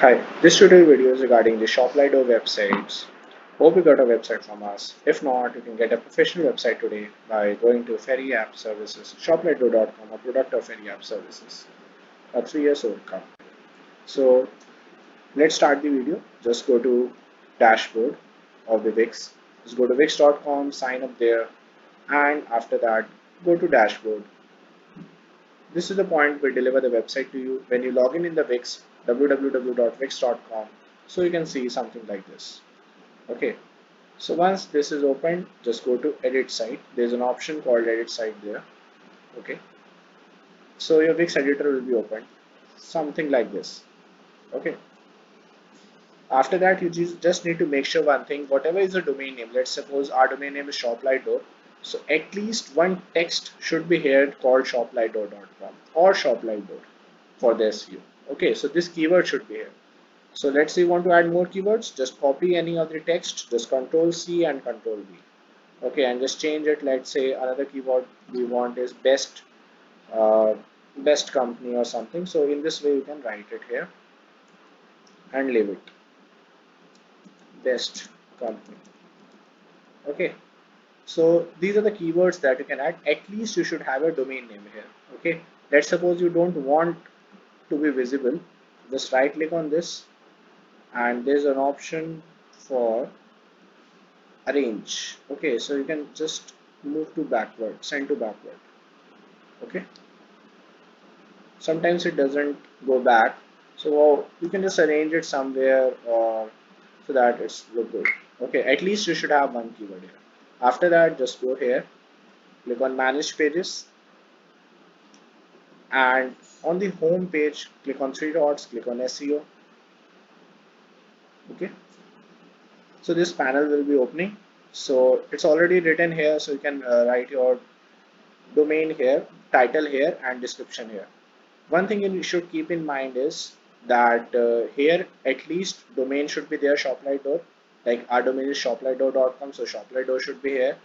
Hi, this tutorial video is regarding the Shoplido websites. Hope you got a website from us. If not, you can get a professional website today by going to Ferry App Services, shoplido.com, a product of Ferry App Services, a 3 years old company. So let's start the video. Just go to dashboard of the Wix. Just go to wix.com, sign up there, and after that, go to dashboard. This is the point we deliver the website to you. When you log in the Wix, www.wix.com, so you can see something like this. Okay, so once this is open, just go to edit site. There's an option called edit site there. Okay, so your Wix editor will be open, something like this. Okay, after that you just need to make sure one thing, whatever is the domain name, let's suppose our domain name is shoplido, so at least one text should be here called shoplido.com or shoplido for the SEO. Okay, so this keyword should be here. So let's say you want to add more keywords, just copy any of the text, just Control C and Control V. Okay, and just change it. Let's say another keyword we want is uh, best company or something. So in this way you can write it here and leave it best company. Okay, so these are the keywords that you can add. At least you should have a domain name here. Okay, let's suppose you don't want to be visible. Just right click on this and there's an option for arrange. Okay, so you can just move to backward, send to backward. Okay, sometimes it doesn't go back, so you can just arrange it somewhere or so that it's look good. Okay, at least you should have one keyword here. After that, just go here, click on manage pages, and on the home page click on three dots, click on SEO. Okay, so this panel will be opening. So it's already written here, so you can write your domain here, title here, and description here. One thing you should keep in mind is that here at least domain should be there, shoplido. Like our domain is shoplido.com, so shoplido should be here,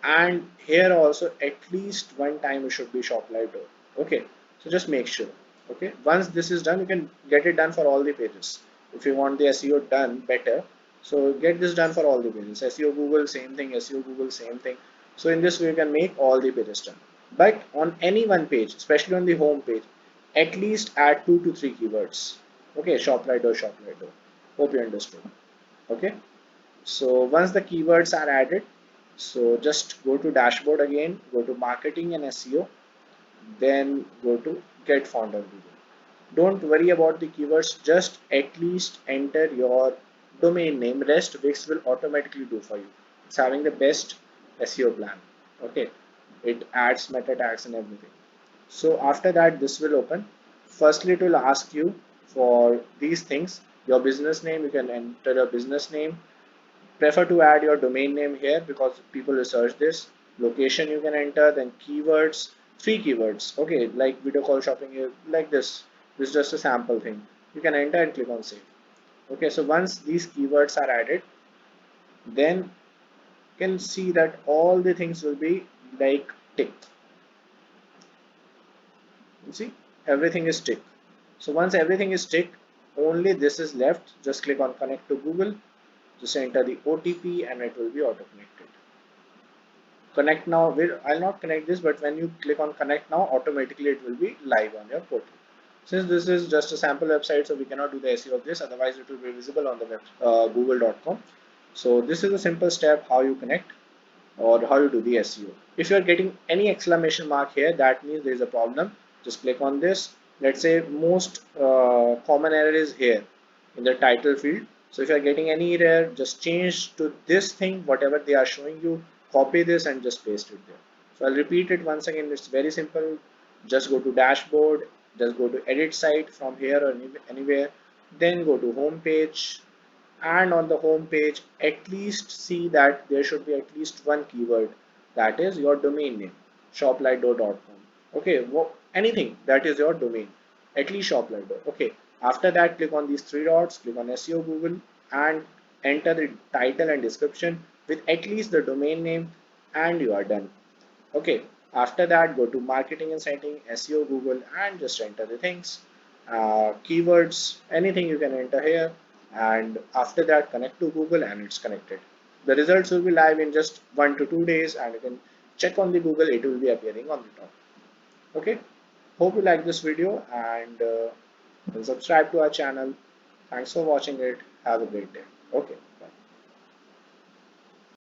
and here also at least one time it should be shoplido. Okay, so just make sure. Okay, once this is done, you can get it done for all the pages. If you want the SEO done better, so get this done for all the pages. SEO Google same thing, SEO Google same thing. So in this way you can make all the pages done. But on any one page, especially on the home page, at least add 2 to 3 keywords. Okay, shoplido, shoplido. Hope you understood. Okay, so once the keywords are added, so just go to dashboard again, go to marketing and SEO, then go to get found on Google. Don't worry about the keywords, just at least enter your domain name. Rest Wix will automatically do for you. It's having the best SEO plan. Okay, it adds meta tags and everything. So after that, this will open. Firstly, it will ask you for these things. Your business name, you can enter your business name. Prefer to add your domain name here because people research this. Location you can enter, then keywords, 3 keywords. Okay, like video call shopping, like this. This is just a sample thing. You can enter and click on save. Okay, so once these keywords are added, then you can see that all the things will be like ticked. You see, everything is ticked. So once everything is ticked, only this is left. Just click on connect to Google. Just enter the OTP and it will be auto connected. Connect now. I'll not connect this, but when you click on connect now, automatically it will be live on your portal. Since this is just a sample website, so we cannot do the SEO of this, otherwise it will be visible on the web, google.com. So this is a simple step how you connect or how you do the SEO. If you are getting any exclamation mark here, that means there is a problem. Just click on this. Let's say most common error is here in the title field. So if you are getting any error, just change to this thing, whatever they are showing you, copy this and just paste it there. So I'll repeat it once again. It's very simple. Just go to dashboard, just go to edit site from here or anywhere, then go to home page, and on the home page at least see that there should be at least one keyword, that is your domain name, shoplido.com. Okay, well, anything that is your domain, at least shoplido. Okay, after that click on these 3 dots, click on SEO Google, and enter the title and description with at least the domain name, and you are done. Okay, after that go to marketing and setting, SEO Google, and just enter the things. keywords, anything you can enter here, and after that connect to Google and it's connected. The results will be live in just 1 to 2 days, and you can check on the Google, it will be appearing on the top. Okay, hope you like this video, and subscribe to our channel. Thanks for watching it. Have a great day. Okay.